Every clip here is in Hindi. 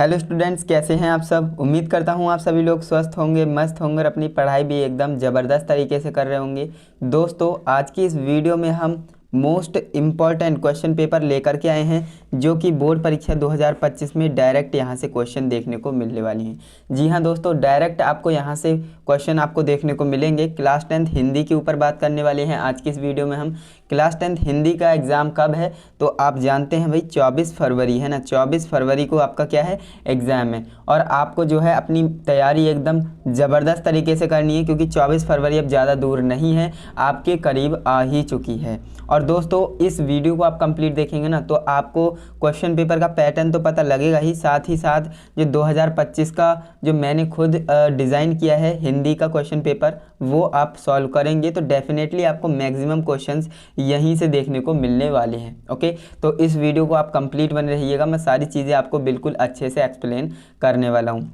हेलो स्टूडेंट्स, कैसे हैं आप सब। उम्मीद करता हूं आप सभी लोग स्वस्थ होंगे, मस्त होंगे और अपनी पढ़ाई भी एकदम ज़बरदस्त तरीके से कर रहे होंगे। दोस्तों, आज की इस वीडियो में हम मोस्ट इम्पॉर्टेंट क्वेश्चन पेपर लेकर के आए हैं जो कि बोर्ड परीक्षा 2025 में डायरेक्ट यहां से क्वेश्चन देखने को मिलने वाली हैं। जी हां दोस्तों, डायरेक्ट आपको यहां से क्वेश्चन आपको देखने को मिलेंगे। क्लास 10th हिंदी के ऊपर बात करने वाले हैं आज की इस वीडियो में हम। क्लास 10th हिंदी का एग्ज़ाम कब है तो आप जानते हैं भाई 24 फरवरी है ना। 24 फरवरी को आपका क्या है, एग्ज़ाम है। और आपको जो है अपनी तैयारी एकदम ज़बरदस्त तरीके से करनी है क्योंकि 24 फरवरी अब ज़्यादा दूर नहीं है, आपके करीब आ ही चुकी है। और दोस्तों, इस वीडियो को आप कंप्लीट देखेंगे ना तो आपको क्वेश्चन पेपर का पैटर्न तो पता लगेगा ही, साथ जो 2025 का जो मैंने खुद डिज़ाइन किया है हिंदी का क्वेश्चन पेपर वो आप सॉल्व करेंगे तो डेफिनेटली आपको मैक्सिमम क्वेश्चंस यहीं से देखने को मिलने वाले हैं। ओके, तो इस वीडियो को आप कंप्लीट बने रहिएगा, मैं सारी चीज़ें आपको बिल्कुल अच्छे से एक्सप्लेन करने वाला हूँ।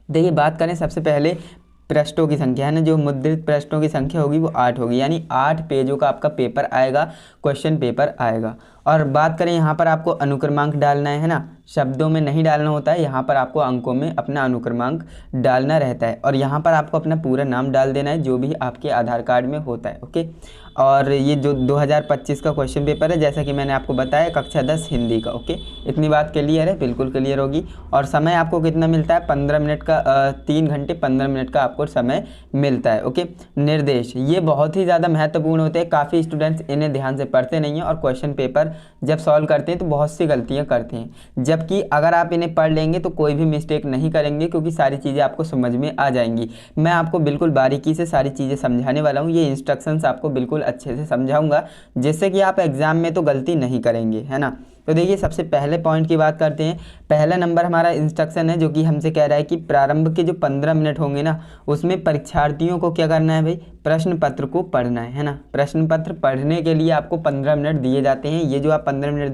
देखिए, बात करें सबसे पहले पृष्ठों की संख्या है ना, जो मुद्रित पृष्ठों की संख्या होगी वो 8 होगी, यानी 8 पेजों का आपका पेपर आएगा, क्वेश्चन पेपर आएगा। और बात करें यहाँ पर आपको अनुक्रमांक डालना है ना, शब्दों में नहीं डालना होता है, यहाँ पर आपको अंकों में अपना अनुक्रमांक डालना रहता है। और यहाँ पर आपको अपना पूरा नाम डाल देना है जो भी आपके आधार कार्ड में होता है। ओके, और ये जो 2025 का क्वेश्चन पेपर है जैसा कि मैंने आपको बताया कक्षा 10 हिंदी का। ओके, इतनी बात क्लियर है, बिल्कुल क्लियर होगी। और समय आपको कितना मिलता है, 15 मिनट का 3 घंटे 15 मिनट का आपको समय मिलता है। ओके, निर्देश ये बहुत ही ज़्यादा महत्वपूर्ण होते हैं, काफ़ी स्टूडेंट्स इन्हें ध्यान से पढ़ते नहीं हैं और क्वेश्चन पेपर जब सॉल्व करते हैं तो बहुत सी गलतियाँ करते हैं, जबकि अगर आप इन्हें पढ़ लेंगे तो कोई भी मिस्टेक नहीं करेंगे क्योंकि सारी चीज़ें आपको समझ में आ जाएंगी। मैं आपको बिल्कुल बारीकी से सारी चीज़ें समझाने वाला हूँ, ये इंस्ट्रक्शंस आपको बिल्कुल अच्छे से समझाऊंगा जिससे कि आप एग्जाम में तो गलती नहीं करेंगे, है ना। तो देखिए, सबसे पहले पॉइंट की बात करते हैं। पहला नंबर हमारा इंस्ट्रक्शन है जो कि हमसे कह रहा है कि प्रारंभ के जो 15 मिनट होंगे ना उसमें परीक्षार्थियों को क्या करना है भाई, प्रश्न पत्र को पढ़ना है ना। प्रश्न पत्र पढ़ने के लिए आपको 15 मिनट दिए जाते हैं। ये जो आप 15 मिनट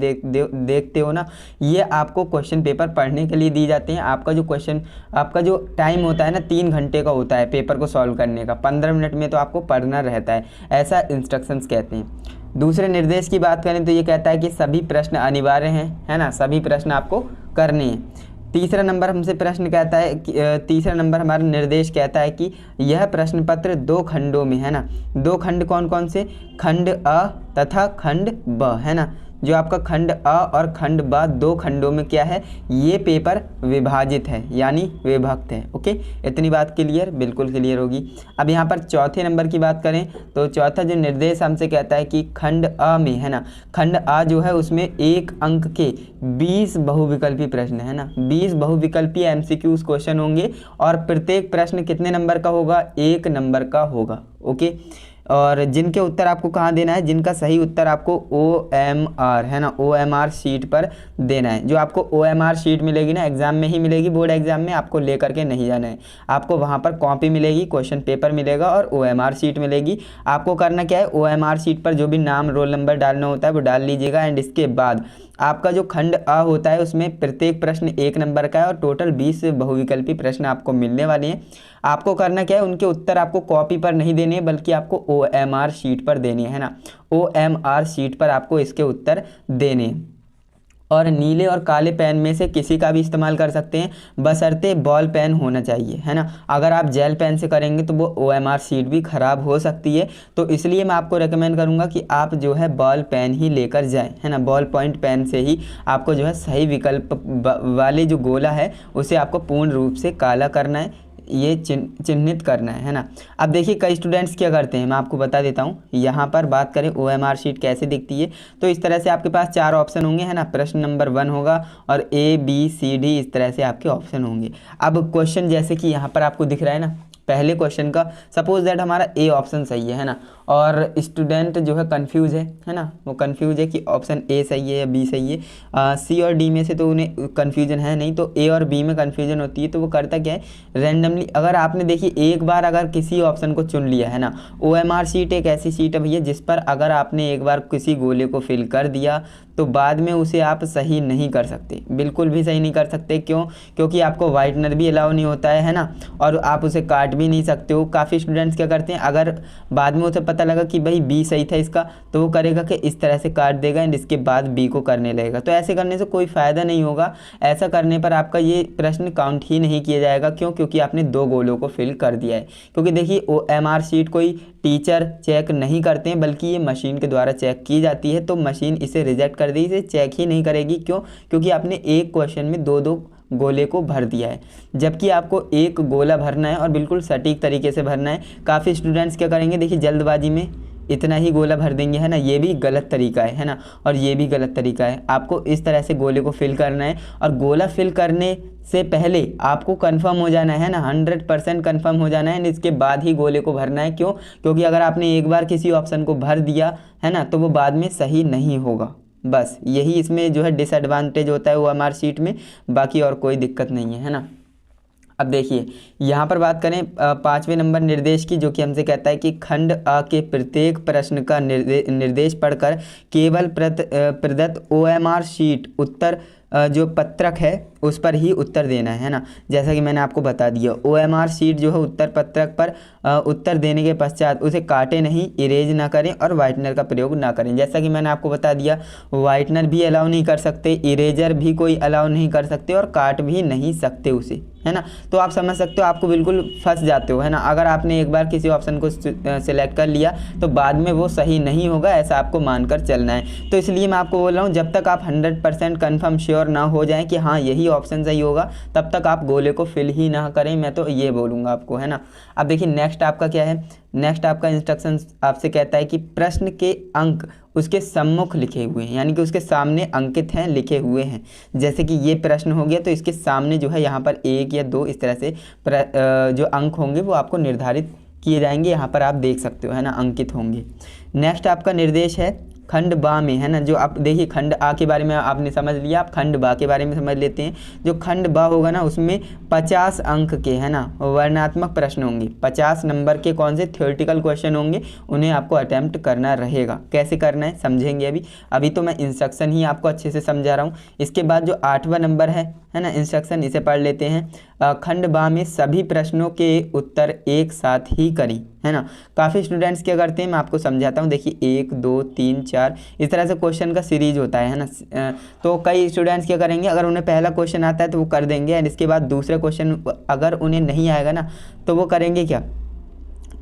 देखते हो ना, ये आपको क्वेश्चन पेपर पढ़ने के लिए दिए जाते हैं। आपका जो टाइम होता है ना 3 घंटे का होता है पेपर को सॉल्व करने का, 15 मिनट में तो आपको पढ़ना रहता है, ऐसा इंस्ट्रक्शंस कहते हैं। दूसरे निर्देश की बात करें तो ये कहता है कि सभी प्रश्न अनिवार्य हैं, है ना, सभी प्रश्न आपको करने हैं। तीसरा नंबर हमसे प्रश्न कहता है कि तीसरा नंबर हमारा निर्देश कहता है कि यह प्रश्न पत्र 2 खंडों में, है ना। 2 खंड कौन कौन से, खंड अ तथा खंड ब, है ना। जो आपका खंड अ और खंड ब 2 खंडों में क्या है, ये पेपर विभाजित है यानी विभक्त है। ओके, इतनी बात क्लियर, बिल्कुल क्लियर होगी। अब यहाँ पर चौथे नंबर की बात करें तो चौथा जो निर्देश हमसे कहता है कि खंड अ में, है ना, खंड अ जो है उसमें 1 अंक के 20 बहुविकल्पी प्रश्न, है ना। 20 बहुविकल्पी एमसीक्यूज क्वेश्चन होंगे और प्रत्येक प्रश्न कितने नंबर का होगा, 1 नंबर का होगा। ओके, और जिनके उत्तर आपको कहाँ देना है, जिनका सही उत्तर आपको OMR, है ना, OMR शीट पर देना है। जो आपको OMR शीट मिलेगी ना, एग्जाम में ही मिलेगी, बोर्ड एग्जाम में आपको लेकर के नहीं जाना है। आपको वहाँ पर कॉपी मिलेगी, क्वेश्चन पेपर मिलेगा और OMR शीट मिलेगी। आपको करना क्या है, OMR शीट पर जो भी नाम रोल नंबर डालना होता है वो डाल लीजिएगा। एंड इसके बाद आपका जो खंड अ होता है उसमें प्रत्येक प्रश्न 1 नंबर का है और टोटल 20 बहुविकल्पी प्रश्न आपको मिलने वाले हैं। आपको करना क्या है, उनके उत्तर आपको कॉपी पर नहीं देने बल्कि आपको OMR शीट पर देने हैं ना। OMR शीट पर आपको इसके उत्तर देने, और नीले और काले पेन में से किसी का भी इस्तेमाल कर सकते हैं, बशर्ते बॉल पेन होना चाहिए, है ना। अगर आप जेल पेन से करेंगे तो वो OMR शीट भी ख़राब हो सकती है, तो इसलिए मैं आपको रेकमेंड करूंगा कि आप जो है बॉल पेन ही लेकर जाएं, है ना। बॉल पॉइंट पेन से ही आपको जो है सही विकल्प वाले जो गोला है उसे आपको पूर्ण रूप से काला करना है, ये चिन्हित करना है ना। अब देखिए, कई स्टूडेंट्स क्या करते हैं, मैं आपको बता देता हूँ। यहाँ पर बात करें OMR शीट कैसे दिखती है तो इस तरह से आपके पास 4 ऑप्शन होंगे, है ना। प्रश्न नंबर 1 होगा और ABCD इस तरह से आपके ऑप्शन होंगे। अब क्वेश्चन जैसे कि यहाँ पर आपको दिख रहा है ना, पहले क्वेश्चन का सपोज दैट हमारा A ऑप्शन सही है ना, और स्टूडेंट जो है कंफ्यूज है ना, वो कंफ्यूज है कि ऑप्शन A सही है या B सही है। C और D में से तो उन्हें कन्फ्यूजन है नहीं, तो A और B में कन्फ्यूजन होती है, तो वो करता क्या है, रैंडमली अगर आपने देखिए एक बार अगर किसी ऑप्शन को चुन लिया, है ना। OMR शीट एक ऐसी शीट है भैया जिस पर अगर आपने एक बार किसी गोले को फिल कर दिया तो बाद में उसे आप सही नहीं कर सकते, बिल्कुल भी सही नहीं कर सकते। क्यों? क्योंकि आपको वाइटनर भी अलाउ नहीं होता है ना, और आप उसे काट भी नहीं सकते हो। काफ़ी स्टूडेंट्स क्या करते हैं, अगर बाद में उसे पता लगा कि भाई बी सही था इसका, तो वो करेगा कि इस तरह से काट देगा एंड इसके बाद बी को करने लगेगा। तो ऐसे करने से कोई फ़ायदा नहीं होगा। ऐसा करने पर आपका ये प्रश्न काउंट ही नहीं किया जाएगा। क्यों? क्योंकि आपने 2 गोलों को फिल कर दिया है। क्योंकि देखिए OMR शीट कोई टीचर चेक नहीं करते हैं, बल्कि ये मशीन के द्वारा चेक की जाती है। तो मशीन इसे रिजेक्ट कर देगी, इसे चेक ही नहीं करेगी। क्यों? क्योंकि आपने एक क्वेश्चन में 2-2 गोले को भर दिया है, जबकि आपको एक गोला भरना है और बिल्कुल सटीक तरीके से भरना है। काफ़ी स्टूडेंट्स क्या करेंगे, देखिए जल्दबाजी में इतना ही गोला भर देंगे, है ना। ये भी गलत तरीका है ना, और ये भी गलत तरीका है। आपको इस तरह से गोले को फिल करना है, और गोला फिल करने से पहले आपको कंफर्म हो जाना है ना, 100% कंफर्म हो जाना है, इसके बाद ही गोले को भरना है। क्यों? क्योंकि अगर आपने एक बार किसी ऑप्शन को भर दिया है ना, तो वो बाद में सही नहीं होगा। बस यही इसमें जो है डिसएडवांटेज होता है OMR शीट में, बाकी और कोई दिक्कत नहीं है ना। अब देखिए यहाँ पर बात करें 5वें नंबर निर्देश की, जो कि हमसे कहता है कि खंड अ के प्रत्येक प्रश्न का निर्देश पढ़कर केवल प्रदत्त OMR शीट उत्तर जो पत्रक है उस पर ही उत्तर देना है ना। जैसा कि मैंने आपको बता दिया, OMR शीट जो है उत्तर पत्रक पर उत्तर देने के पश्चात उसे काटे नहीं, इरेज ना करें और वाइटनर का प्रयोग ना करें। जैसा कि मैंने आपको बता दिया, वाइटनर भी अलाउ नहीं कर सकते, इरेजर भी कोई अलाउ नहीं कर सकते, और काट भी नहीं सकते उसे, है ना। तो आप समझ सकते हो, आपको बिल्कुल फंस जाते हो, है ना। अगर आपने एक बार किसी ऑप्शन को सिलेक्ट कर लिया तो बाद में वो सही नहीं होगा, ऐसा आपको मानकर चलना है। तो इसलिए मैं आपको बोल रहा हूँ, जब तक आप 100% कन्फर्म श्योर ना हो जाएं कि हाँ यही ऑप्शन सही होगा, तब तक आप गोले को फिल ही ना करें, मैं तो ये बोलूँगा आपको, है ना। अब देखिए नेक्स्ट आपका क्या है, नेक्स्ट आपका इंस्ट्रक्शन आपसे कहता है कि प्रश्न के अंक उसके सम्मुख लिखे हुए हैं, यानी कि उसके सामने अंकित हैं, लिखे हुए हैं। जैसे कि ये प्रश्न हो गया, तो इसके सामने जो है यहाँ पर 1 या 2 इस तरह से जो अंक होंगे वो आपको निर्धारित किए जाएंगे, यहाँ पर आप देख सकते हो, है ना, अंकित होंगे। नेक्स्ट आपका निर्देश है खंड बा में, है ना। जो आप देखिए खंड आ के बारे में आपने समझ लिया, आप खंड बा के बारे में समझ लेते हैं। जो खंड बा होगा ना, उसमें 50 अंक के, है ना, वर्णनात्मक प्रश्न होंगे। 50 नंबर के कौन से थ्योरेटिकल क्वेश्चन होंगे, उन्हें आपको अटेम्प्ट करना रहेगा। कैसे करना है समझेंगे अभी तो मैं इंस्ट्रक्शन ही आपको अच्छे से समझा रहा हूँ। इसके बाद जो 8वां नंबर है ना, इंस्ट्रक्शन, इसे पढ़ लेते हैं। खंड बा में सभी प्रश्नों के उत्तर एक साथ ही करें, है ना। काफ़ी स्टूडेंट्स क्या करते हैं, मैं आपको समझाता हूँ। देखिए 1 2 3 4 इस तरह से क्वेश्चन का सीरीज होता है ना। तो कई स्टूडेंट्स क्या करेंगे, अगर उन्हें पहला क्वेश्चन आता है तो वो कर देंगे, एंड इसके बाद दूसरा क्वेश्चन अगर उन्हें नहीं आएगा ना, तो वो करेंगे क्या,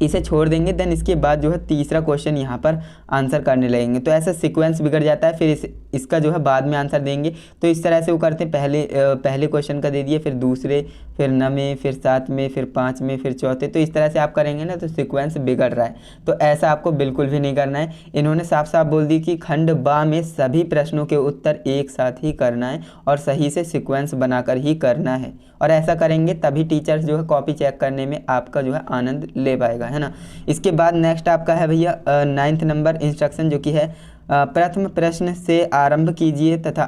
इसे छोड़ देंगे। देन इसके बाद जो है तीसरा क्वेश्चन यहाँ पर आंसर करने लगेंगे। तो ऐसा सीक्वेंस बिगड़ जाता है, फिर इसका जो है बाद में आंसर देंगे। तो इस तरह से वो करते हैं, पहले क्वेश्चन का दे दिए, फिर दूसरे, फिर 9वें, फिर 7वें, फिर 5वें, फिर चौथे। तो इस तरह से आप करेंगे ना, तो सीक्वेंस बिगड़ रहा है। तो ऐसा आपको बिल्कुल भी नहीं करना है। इन्होंने साफ साफ बोल दी कि खंड बा में सभी प्रश्नों के उत्तर एक साथ ही करना है और सही से सीक्वेंस बनाकर ही करना है। और ऐसा करेंगे तभी टीचर्स जो है कॉपी चेक करने में आपका जो है आनंद ले पाएगा, है ना। इसके बाद नेक्स्ट आपका है भैया 9th नंबर इंस्ट्रक्शन, जो कि है प्रथम प्रश्न से आरंभ कीजिए तथा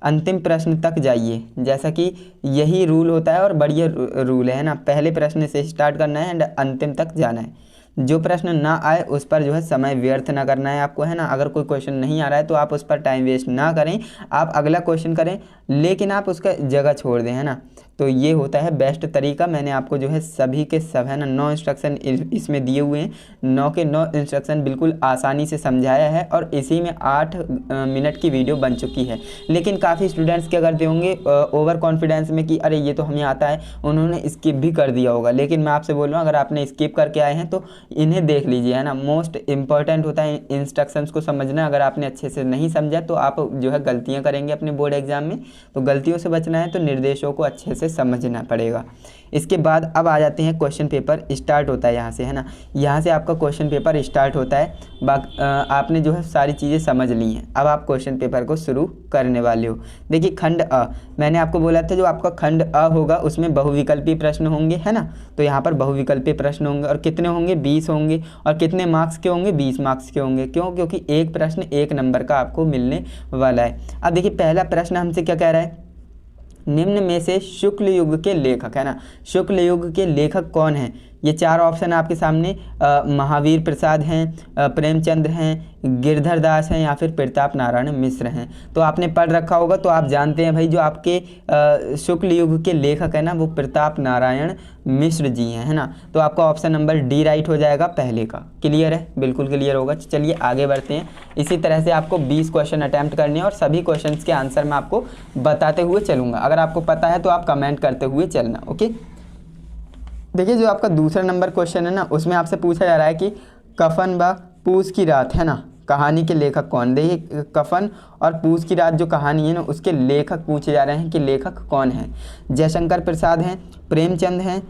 अंतिम प्रश्न तक जाइए। जैसा कि यही रूल होता है और बढ़िया रूल है ना। पहले प्रश्न से स्टार्ट करना है एंड अंतिम तक जाना है। जो प्रश्न ना आए उस पर जो है समय व्यर्थ ना करना है आपको, है ना। अगर कोई क्वेश्चन नहीं आ रहा है तो आप उस पर टाइम वेस्ट ना करें, आप अगला क्वेश्चन करें, लेकिन आप उसका जगह छोड़ दें, है ना। तो ये होता है बेस्ट तरीका। मैंने आपको जो है सभी के सब, है ना, 9 इंस्ट्रक्शन इसमें दिए हुए हैं। 9 के 9 इंस्ट्रक्शन बिल्कुल आसानी से समझाया है और इसी में 8 मिनट की वीडियो बन चुकी है। लेकिन काफ़ी स्टूडेंट्स क्या करते होंगे ओवर कॉन्फिडेंस में कि अरे ये तो हमें आता है, उन्होंने स्किप भी कर दिया होगा। लेकिन मैं आपसे बोल रहा हूँ, अगर आपने स्किप करके आए हैं तो इन्हें देख लीजिए, है ना। मोस्ट इंपॉर्टेंट होता है इंस्ट्रक्शंस को समझना। अगर आपने अच्छे से नहीं समझा तो आप जो है गलतियाँ करेंगे अपने बोर्ड एग्जाम में। तो गलतियों से बचना है तो निर्देशों को अच्छे से समझना पड़ेगा। इसके बाद अब आ जाते हैं क्वेश्चन पेपर स्टार्ट होता है यहाँ से, है ना। यहाँ से आपका क्वेश्चन पेपर स्टार्ट होता है। आपने जो है सारी चीज़ें समझ ली हैं, अब आप क्वेश्चन पेपर को शुरू करने वाले हो। देखिए खंड अ, मैंने आपको बोला था जो आपका खंड अ होगा उसमें बहुविकल्पी प्रश्न होंगे, है ना। तो यहाँ पर बहुविकल्पी प्रश्न होंगे और कितने होंगे, 20 होंगे। और कितने मार्क्स के होंगे, 20 मार्क्स के होंगे। क्यों? क्योंकि एक प्रश्न 1 नंबर का आपको मिलने वाला है। अब देखिए पहला प्रश्न हमसे क्या कह रहा है, निम्न में से शुक्ल युग के लेखक, है ना, शुक्ल युग के लेखक कौन है। ये 4 ऑप्शन आपके सामने महावीर प्रसाद हैं, प्रेमचंद हैं, गिरधर दास हैं या फिर प्रताप नारायण मिश्र हैं। तो आपने पढ़ रखा होगा, तो आप जानते हैं भाई जो आपके शुक्ल युग के लेखक है ना वो प्रताप नारायण मिश्र जी हैं, है ना। तो आपका ऑप्शन नंबर डी राइट हो जाएगा पहले का। क्लियर है, बिल्कुल क्लियर होगा। चलिए आगे बढ़ते हैं। इसी तरह से आपको 20 क्वेश्चन अटैम्प्ट करने हैं और सभी क्वेश्चंस के आंसर मैं आपको बताते हुए चलूँगा। अगर आपको पता है तो आप कमेंट करते हुए चलना। ओके, देखिए जो आपका दूसरा नंबर क्वेश्चन है ना उसमें आपसे पूछा जा रहा है कि कफन व पूस की रात, है ना, कहानी के लेखक कौन। देखिए कफन और पूस की रात जो कहानी है ना उसके लेखक पूछे जा रहे हैं कि लेखक कौन है। जयशंकर प्रसाद हैं, प्रेमचंद हैं,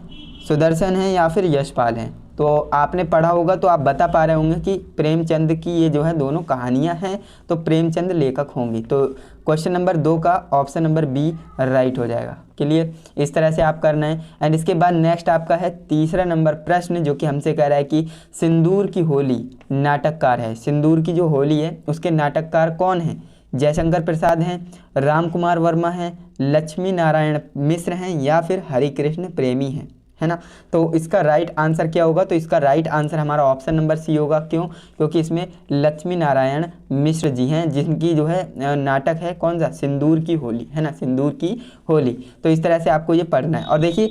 सुदर्शन हैं या फिर यशपाल हैं। तो आपने पढ़ा होगा तो आप बता पा रहे होंगे कि प्रेमचंद की ये जो है दोनों कहानियां हैं, तो प्रेमचंद लेखक होंगी। तो क्वेश्चन नंबर 2 का ऑप्शन नंबर बी राइट हो जाएगा। क्लियर, इस तरह से आप करना है। एंड इसके बाद नेक्स्ट आपका है तीसरा नंबर प्रश्न जो कि हमसे कह रहा है कि सिंदूर की होली नाटककार है। सिंदूर की जो होली है उसके नाटककार कौन है। जयशंकर प्रसाद हैं, राम कुमार वर्मा हैं, लक्ष्मी नारायण मिश्र हैं या फिर हरिकृष्ण प्रेमी हैं, है ना। तो इसका राइट आंसर क्या होगा, तो इसका राइट आंसर हमारा ऑप्शन नंबर सी होगा। क्यों, क्योंकि इसमें लक्ष्मी नारायण मिश्र जी हैं जिनकी जो है नाटक है कौन सा, सिंदूर की होली, है ना, सिंदूर की होली। तो इस तरह से आपको ये पढ़ना है। और देखिए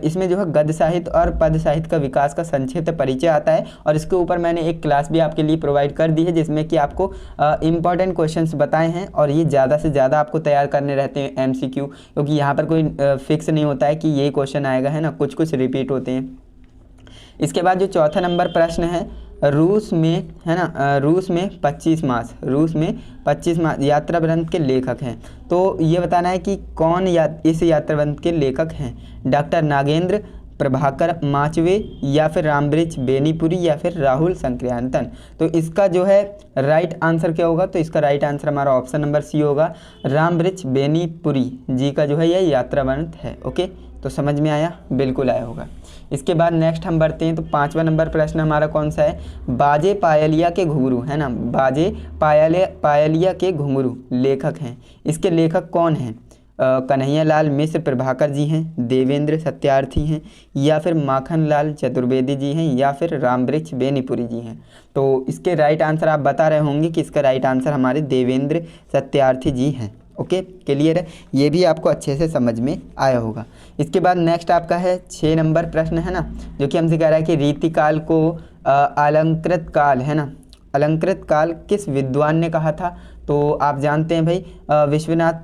इसमें जो है गद्य साहित्य और पद्य साहित्य का विकास का संक्षिप्त परिचय आता है और इसके ऊपर मैंने एक क्लास भी आपके लिए प्रोवाइड कर दी है जिसमें कि आपको इंपॉर्टेंट क्वेश्चंस बताए हैं और ये ज़्यादा से ज़्यादा आपको तैयार करने रहते हैं MCQ, क्योंकि यहाँ पर कोई फिक्स नहीं होता है कि यही क्वेश्चन आएगा, है ना, कुछ रिपीट होते हैं। इसके बाद जो चौथा नंबर प्रश्न है रूस में, है ना, रूस में 25 मास, रूस में 25 मास यात्रा ग्रंथ के लेखक हैं। तो ये बताना है कि कौन इस यात्रा ग्रंथ के लेखक हैं। डॉक्टर नागेंद्र प्रभाकर माचवे या फिर रामवृक्ष बेनीपुरी या फिर राहुल संक्रांतन। तो इसका जो है राइट आंसर क्या होगा, तो इसका राइट आंसर हमारा ऑप्शन नंबर सी होगा। रामवृक्ष बेनीपुरी जी का जो है यह यात्रा ग्रंथ है। ओके, तो समझ में आया, बिल्कुल आया होगा। इसके बाद नेक्स्ट हम बढ़ते हैं। तो 5वां नंबर प्रश्न हमारा कौन सा है, बाजे पायलिया के घुंघरू, है ना, बाजे पायलिया के घुंघरू लेखक हैं। इसके लेखक कौन हैं। कन्हैया लाल मिश्र प्रभाकर जी हैं, देवेंद्र सत्यार्थी हैं या फिर माखन लाल चतुर्वेदी जी हैं या फिर रामवृक्ष बेनीपुरी जी हैं। तो इसके राइट आंसर आप बता रहे होंगे कि इसका राइट आंसर हमारे देवेंद्र सत्यार्थी जी हैं। ओके, क्लियर है, ये भी आपको अच्छे से समझ में आया होगा। इसके बाद नेक्स्ट आपका है 6 नंबर प्रश्न, है ना, जो कि हमसे कह रहा है कि रीतिकाल को अलंकृत काल, है ना, अलंकृत काल किस विद्वान ने कहा था। तो आप जानते हैं भाई विश्वनाथ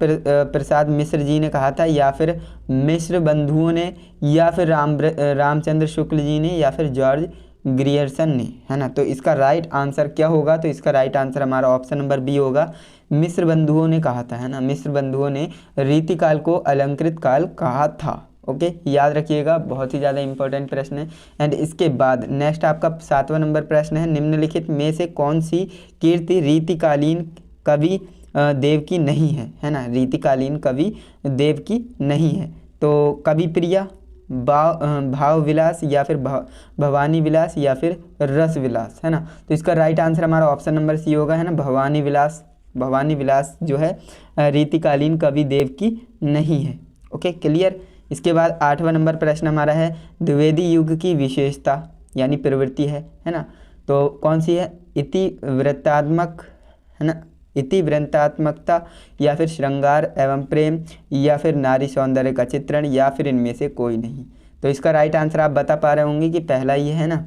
प्रसाद मिश्र जी ने कहा था या फिर मिश्र बंधुओं ने या फिर रामचंद्र शुक्ल जी ने या फिर जॉर्ज ग्रियर्सन ने, है ना। तो इसका राइट आंसर क्या होगा, तो इसका राइट आंसर हमारा ऑप्शन नंबर बी होगा। मिश्र बंधुओं ने कहा था, है ना, मिश्र बंधुओं ने रीतिकाल को अलंकृत काल कहा था। ओके, याद रखिएगा, बहुत ही ज़्यादा इंपॉर्टेंट प्रश्न है। एंड इसके बाद नेक्स्ट आपका 7वां नंबर प्रश्न है, निम्नलिखित में से कौन सी कीर्ति रीतिकालीन कवि देव की नहीं है, है ना, रीतिकालीन कवि देव की नहीं है। तो कवि प्रिया, भाव विलास या फिर भवानी विलास या फिर रस विलास, है ना। तो इसका राइट आंसर हमारा ऑप्शन नंबर सी होगा, है ना, भवानी विलास। भवानी विलास जो है रीतिकालीन कवि देव की नहीं है। Okay, clear. इसके बाद 8वां नंबर प्रश्न हमारा है द्विवेदी युग की विशेषता यानी प्रवृत्ति है ना। तो कौन सी है, इतिवृत्तात्मक, है ना, इतिवृत्तात्मकता या फिर श्रृंगार एवं प्रेम या फिर नारी सौंदर्य का चित्रण या फिर इनमें से कोई नहीं। तो इसका राइट आंसर आप बता पा रहे होंगे कि पहला ये है ना,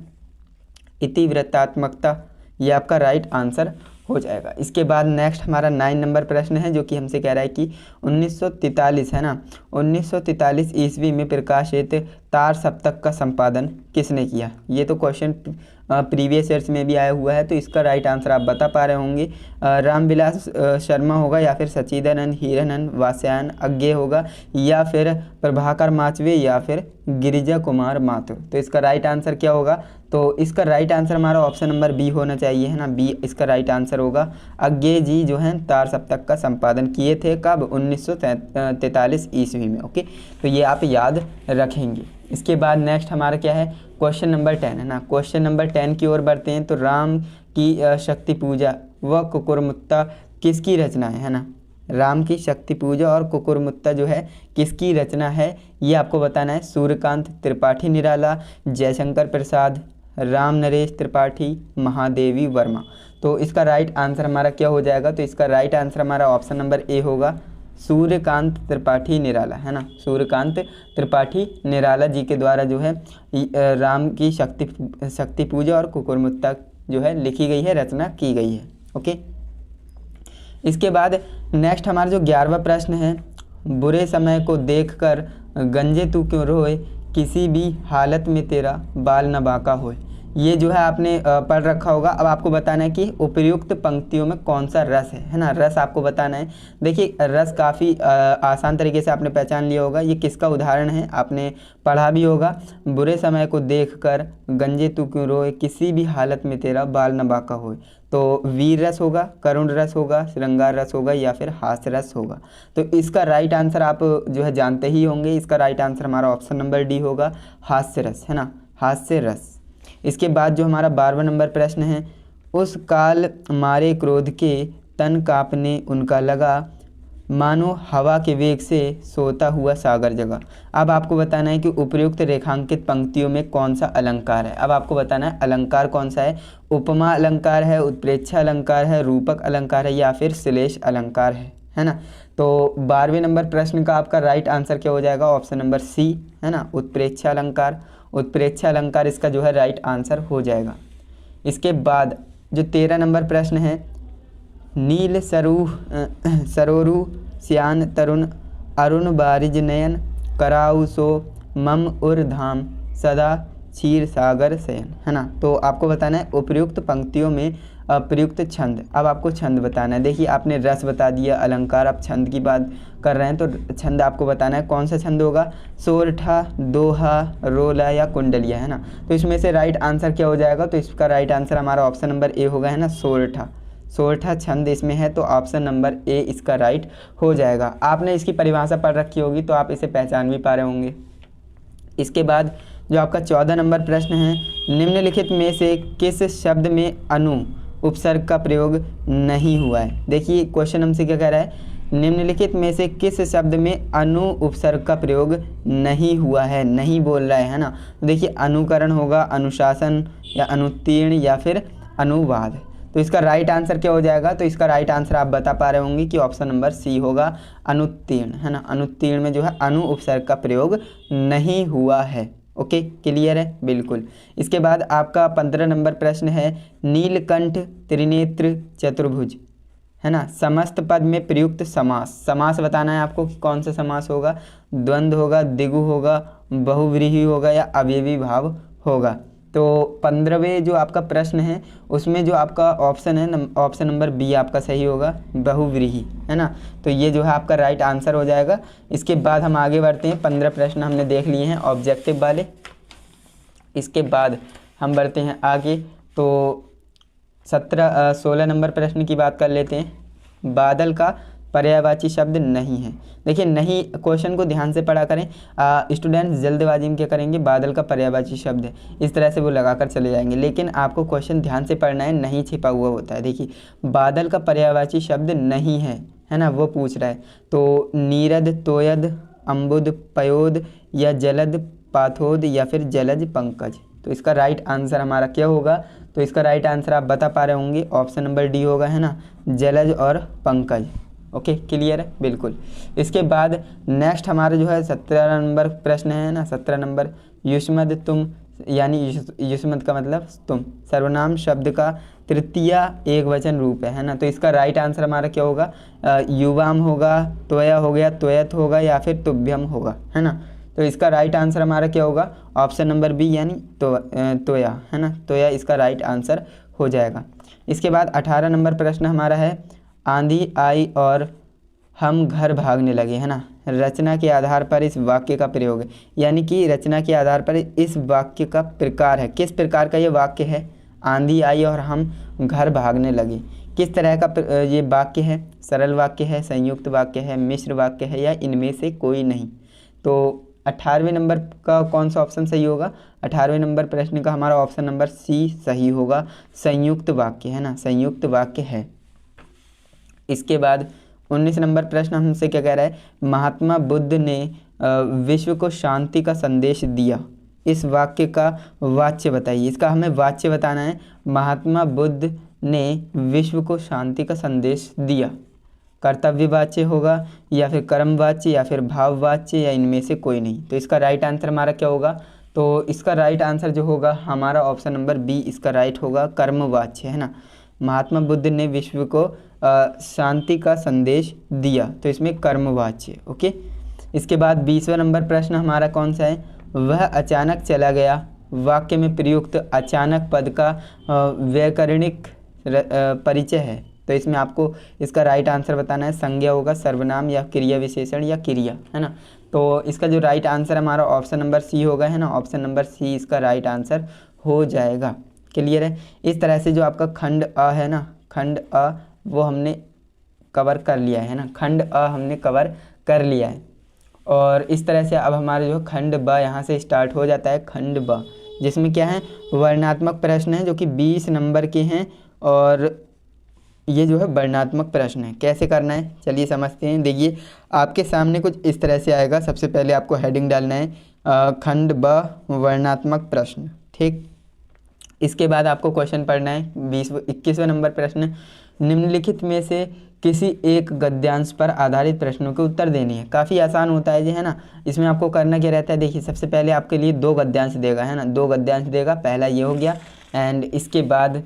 इतिवृत्तात्मकता, ये आपका राइट आंसर हो जाएगा। इसके बाद नेक्स्ट हमारा 9 नंबर प्रश्न है जो कि हमसे कह रहा है कि 1943, है ना, 1943 ईस्वी में प्रकाशित तार सप्तक का संपादन किसने किया। ये तो क्वेश्चन प्रीवियस ईयर्स में भी आया हुआ है। तो इसका राइट आंसर आप बता पा रहे होंगे, रामविलास शर्मा होगा या फिर सचिदानंद हीरानंद वात्स्यायन अज्ञे होगा या फिर प्रभाकर माचवे या फिर गिरिजा कुमार माथुर। तो इसका राइट आंसर क्या होगा, तो इसका राइट आंसर हमारा ऑप्शन नंबर बी होना चाहिए, है ना, बी इसका राइट आंसर होगा। अज्ञे जी जो है तार सप्तक का संपादन किए थे कब, 1943 ईस्वी में। ओके, तो ये आप याद रखेंगे। इसके बाद नेक्स्ट हमारा क्या है, क्वेश्चन नंबर 10, है ना। क्वेश्चन नंबर 10 की ओर बढ़ते हैं। तो राम की शक्ति पूजा व कुकुरमुत्ता किसकी रचना है ना। राम की शक्ति पूजा और कुकुरमुत्ता जो है किसकी रचना है, ये आपको बताना है। सूर्यकांत त्रिपाठी निराला, जयशंकर प्रसाद, राम नरेश त्रिपाठी, महादेवी वर्मा। तो इसका राइट आंसर हमारा क्या हो जाएगा, तो इसका राइट आंसर हमारा ऑप्शन नंबर ए होगा, सूर्यकांत त्रिपाठी निराला, है ना। सूर्यकांत त्रिपाठी निराला जी के द्वारा जो है राम की शक्ति पूजा और कुकुरमुत्ता जो है लिखी गई है, रचना की गई है। ओके, इसके बाद नेक्स्ट हमारा जो 11वां प्रश्न है, बुरे समय को देखकर गंजे तू क्यों रोए, किसी भी हालत में तेरा बाल न बांका होए। ये जो है आपने पढ़ रखा होगा। अब आपको बताना है कि उपर्युक्त पंक्तियों में कौन सा रस है ना। रस आपको बताना है। देखिए रस काफ़ी आसान तरीके से आपने पहचान लिया होगा। ये किसका उदाहरण है, आपने पढ़ा भी होगा। बुरे समय को देखकर गंजे तू क्यों रोए, किसी भी हालत में तेरा बाल न बांका होए। तो वीर रस होगा, करुण रस होगा, श्रृंगार रस होगा या फिर हास्य रस होगा। तो इसका राइट आंसर आप जो है जानते ही होंगे। इसका राइट आंसर हमारा ऑप्शन नंबर डी होगा, हास्य रस, है ना, हास्य रस। इसके बाद जो हमारा 12वां नंबर प्रश्न है, उस काल मारे क्रोध के तन कांपने उनका लगा, मानो हवा के वेग से सोता हुआ सागर जगा। अब आपको बताना है कि उपयुक्त रेखांकित पंक्तियों में कौन सा अलंकार है। अब आपको बताना है अलंकार कौन सा है, उपमा अलंकार है, उत्प्रेक्षा अलंकार है, रूपक अलंकार है या फिर श्लेष अलंकार है ना। तो 12वें नंबर प्रश्न का आपका राइट आंसर क्या हो जाएगा, ऑप्शन नंबर सी, है ना, उत्प्रेक्षा अलंकार। उत्प्रेक्षा अलंकार इसका जो है राइट आंसर हो जाएगा। इसके बाद जो 13 नंबर प्रश्न है, नील सरोरु श्यान तरुण अरुण बारिज नयन कराउ सो मम उर धाम सदा क्षीर सागर शयन, है ना। तो आपको बताना है उपयुक्त पंक्तियों में अप्रयुक्त छंद। अब आपको छंद बताना है। देखिए आपने रस बता दिया, अलंकार, आप छंद की बात कर रहे हैं तो छंद आपको बताना है कौन सा छंद होगा, सोरठा, दोहा, रोला या कुंडलिया, है ना। तो इसमें से राइट आंसर क्या हो जाएगा, तो इसका राइट आंसर हमारा ऑप्शन नंबर ए होगा, है ना, सोरठा। सोरठा छंद इसमें है तो ऑप्शन नंबर ए इसका राइट हो जाएगा। आपने इसकी परिभाषा पढ़ रखी होगी तो आप इसे पहचान भी पा रहे होंगे। इसके बाद जो आपका 14 नंबर प्रश्न है, निम्नलिखित में से किस शब्द में अनु उपसर्ग का प्रयोग नहीं हुआ है। देखिए क्वेश्चन हमसे क्या कह रहा है, निम्नलिखित में से किस शब्द में अनु उपसर्ग का प्रयोग नहीं हुआ है, नहीं बोल रहा है ना। देखिए अनुकरण होगा, अनुशासन या अनुत्तीर्ण या फिर अनुवाद। तो इसका राइट आंसर क्या हो जाएगा, तो इसका राइट आंसर आप बता पा रहे होंगे कि ऑप्शन नंबर सी होगा, अनुत्तीर्ण, है ना। अनुत्तीर्ण में जो है अनु उपसर्ग का प्रयोग नहीं हुआ है। ओके, क्लियर है, बिल्कुल। इसके बाद आपका 15 नंबर प्रश्न है, नीलकंठ त्रिनेत्र चतुर्भुज, है ना, समस्त पद में प्रयुक्त समास। समास बताना है आपको कि कौन सा समास होगा, द्वंद्व होगा, द्विगु होगा, बहुव्रीहि होगा या अवयवी भाव होगा। तो 15वें जो आपका प्रश्न है उसमें जो आपका ऑप्शन है ऑप्शन नंबर बी आपका सही होगा, बहुव्रीहि, है ना। तो ये जो है आपका राइट आंसर हो जाएगा। इसके बाद हम आगे बढ़ते हैं। 15 प्रश्न हमने देख लिए हैं ऑब्जेक्टिव वाले। इसके बाद हम बढ़ते हैं आगे, तो 16 नंबर प्रश्न की बात कर लेते हैं। बादल का पर्यायवाची शब्द नहीं है। देखिए नहीं, क्वेश्चन को ध्यान से पढ़ा करें। स्टूडेंट्स जल्दबाजी में क्या करेंगे, बादल का पर्यायवाची शब्द है इस तरह से वो लगाकर चले जाएंगे, लेकिन आपको क्वेश्चन ध्यान से पढ़ना है, नहीं छिपा हुआ होता है। देखिए बादल का पर्यायवाची शब्द नहीं है ना, वो पूछ रहा है। तो नीरद, तोयद, अम्बुद, पयोद या जलद पाथोद या फिर जलज पंकज। तो इसका राइट आंसर हमारा क्या होगा, तो इसका राइट आंसर आप बता पा रहे होंगे, ऑप्शन नंबर डी होगा, है ना, जलज और पंकज। ओके, क्लियर है, बिल्कुल। इसके बाद नेक्स्ट हमारा जो है 17 नंबर प्रश्न है ना, 17 नंबर, युष्मद तुम, यानी युष्मद का मतलब तुम, सर्वनाम शब्द का तृतीय एक वचन रूप है ना। तो इसका राइट आंसर हमारा क्या होगा, युवाम होगा, त्वया हो गया, त्वयत होगा या फिर तुभ्यम होगा, है ना। तो इसका राइट आंसर हमारा क्या होगा, ऑप्शन नंबर बी यानी त्वया, है ना, त्वया इसका राइट आंसर हो जाएगा। इसके बाद 18 नंबर प्रश्न हमारा है, आंधी आई और हम घर भागने लगे, है ना। रचना के आधार पर इस वाक्य का प्रयोग है, यानी कि रचना के आधार पर इस वाक्य का प्रकार है, किस प्रकार का ये वाक्य है, आंधी आई और हम घर भागने लगे, किस तरह का ये वाक्य है, सरल वाक्य है, संयुक्त वाक्य है, मिश्र वाक्य है या इनमें से कोई नहीं। तो 18वें नंबर का कौन सा ऑप्शन सही होगा, 18वें नंबर प्रश्न का हमारा ऑप्शन नंबर सी सही होगा, संयुक्त वाक्य, है ना, संयुक्त वाक्य है। इसके बाद 19 नंबर प्रश्न हमसे क्या कह रहा है, महात्मा बुद्ध ने विश्व को शांति का संदेश दिया, इस वाक्य का वाच्य बताइए। इसका हमें वाच्य बताना है। महात्मा बुद्ध ने विश्व को शांति का संदेश दिया, कर्तव्यवाच्य होगा या फिर कर्मवाच्य या फिर भाववाच्य या इनमें से कोई नहीं। तो इसका राइट आंसर हमारा क्या होगा, तो इसका राइट आंसर जो होगा हमारा ऑप्शन नंबर बी इसका राइट होगा, कर्मवाच्य, है ना। महात्मा बुद्ध ने विश्व को शांति का संदेश दिया, तो इसमें कर्मवाच्य। ओके, इसके बाद 20वां नंबर प्रश्न हमारा कौन सा है, वह अचानक चला गया, वाक्य में प्रयुक्त अचानक पद का व्याकरणिक परिचय है। तो इसमें आपको इसका राइट आंसर बताना है, संज्ञा होगा, सर्वनाम या क्रिया विशेषण या क्रिया, है ना। तो इसका जो राइट आंसर हमारा ऑप्शन नंबर सी होगा, है ना। ऑप्शन नंबर सी इसका राइट आंसर हो जाएगा। क्लियर है। इस तरह से जो आपका खंड अ है ना, खंड अ वो हमने कवर कर लिया है ना, खंड अ हमने कवर कर लिया है। और इस तरह से अब हमारे जो खंड ब यहाँ से स्टार्ट हो जाता है, खंड ब, जिसमें क्या है, वर्णनात्मक प्रश्न है जो कि 20 नंबर के हैं। और ये जो है वर्णनात्मक प्रश्न है। कैसे करना है चलिए समझते हैं। देखिए आपके सामने कुछ इस तरह से आएगा। सबसे पहले आपको हेडिंग डालना है खंड ब वर्णनात्मक प्रश्न, ठीक। इसके बाद आपको क्वेश्चन पढ़ना है 21वां नंबर प्रश्न, निम्नलिखित में से किसी एक गद्यांश पर आधारित प्रश्नों के उत्तर देने हैं। काफ़ी आसान होता है जी, है ना। इसमें आपको करना क्या रहता है, देखिए सबसे पहले आपके लिए 2 गद्यांश देगा, है ना, 2 गद्यांश देगा। पहला ये हो गया एंड इसके बाद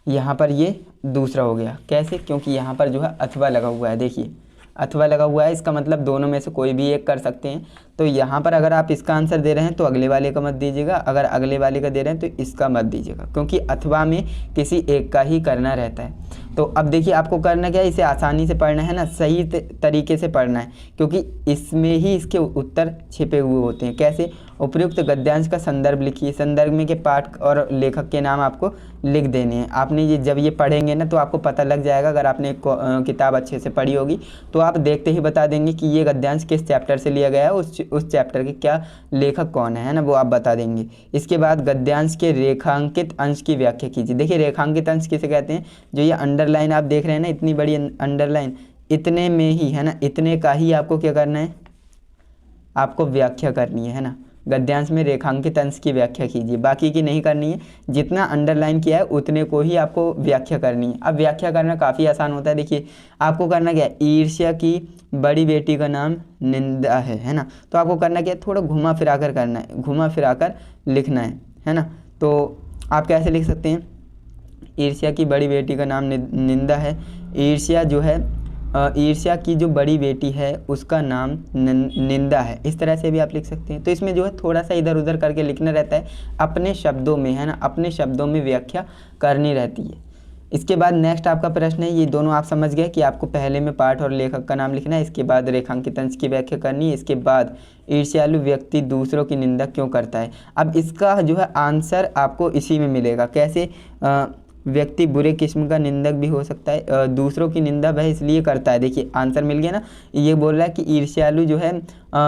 यहाँ पर ये दूसरा हो गया। कैसे, क्योंकि यहाँ पर जो है अथवा लगा हुआ है, देखिए अथवा लगा हुआ है, इसका मतलब दोनों में से कोई भी एक कर सकते हैं। तो यहाँ पर अगर आप इसका आंसर दे रहे हैं तो अगले वाले का मत दीजिएगा, अगर अगले वाले का दे रहे हैं तो इसका मत दीजिएगा, क्योंकि अथवा में किसी एक का ही करना रहता है। तो अब देखिए आपको करना क्या है, इसे आसानी से पढ़ना है ना, सही तरीके से पढ़ना है, क्योंकि इसमें ही इसके उत्तर छिपे हुए होते हैं। कैसे, उपयुक्त गद्यांश का संदर्भ लिखिए, संदर्भ में के पाठ और लेखक के नाम आपको लिख देने हैं। आपने ये जब ये पढ़ेंगे ना तो आपको पता लग जाएगा, अगर आपने किताब अच्छे से पढ़ी होगी तो आप देखते ही बता देंगे कि ये गद्यांश किस चैप्टर से लिया गया है, उस चैप्टर के क्या लेखक कौन है ना, वो आप बता देंगे। इसके बाद गद्यांश के रेखांकित अंश की व्याख्या कीजिए। देखिए रेखांकित अंश किसे कहते हैं, जो ये अंडरलाइन आप देख रहे हैं ना, इतनी बड़ी अंडरलाइन, इतने में ही, है ना, इतने का ही आपको क्या करना है, आपको व्याख्या करनी है ना। गद्यांश में रेखांकित अंश की व्याख्या कीजिए, बाकी की नहीं करनी है। जितना अंडरलाइन किया है उतने को ही आपको व्याख्या करनी है। अब व्याख्या करना काफ़ी आसान होता है। देखिए आपको करना क्या है, ईर्ष्या की बड़ी बेटी का नाम निंदा है ना। तो आपको करना क्या है, थोड़ा घुमा फिरा कर करना है, घुमा फिरा कर लिखना है ना। तो आप कैसे लिख सकते हैं, ईर्ष्या की बड़ी बेटी का नाम निंदा है। ईर्ष्या जो है, ईर्ष्या की जो बड़ी बेटी है उसका नाम निंदा है, इस तरह से भी आप लिख सकते हैं। तो इसमें जो है थोड़ा सा इधर उधर करके लिखना रहता है, अपने शब्दों में, है ना, अपने शब्दों में व्याख्या करनी रहती है। इसके बाद नेक्स्ट आपका प्रश्न है, ये दोनों आप समझ गए कि आपको पहले में पाठ और लेखक का नाम लिखना है, इसके बाद रेखांकित अंश की व्याख्या करनी है, इसके बाद ईर्ष्यालु व्यक्ति दूसरों की निंदा क्यों करता है। अब इसका जो है आंसर आपको इसी में मिलेगा। कैसे, व्यक्ति बुरे किस्म का निंदक भी हो सकता है, दूसरों की निंदा वह इसलिए करता है। देखिए आंसर मिल गया ना, ये बोल रहा है कि ईर्ष्यालु जो है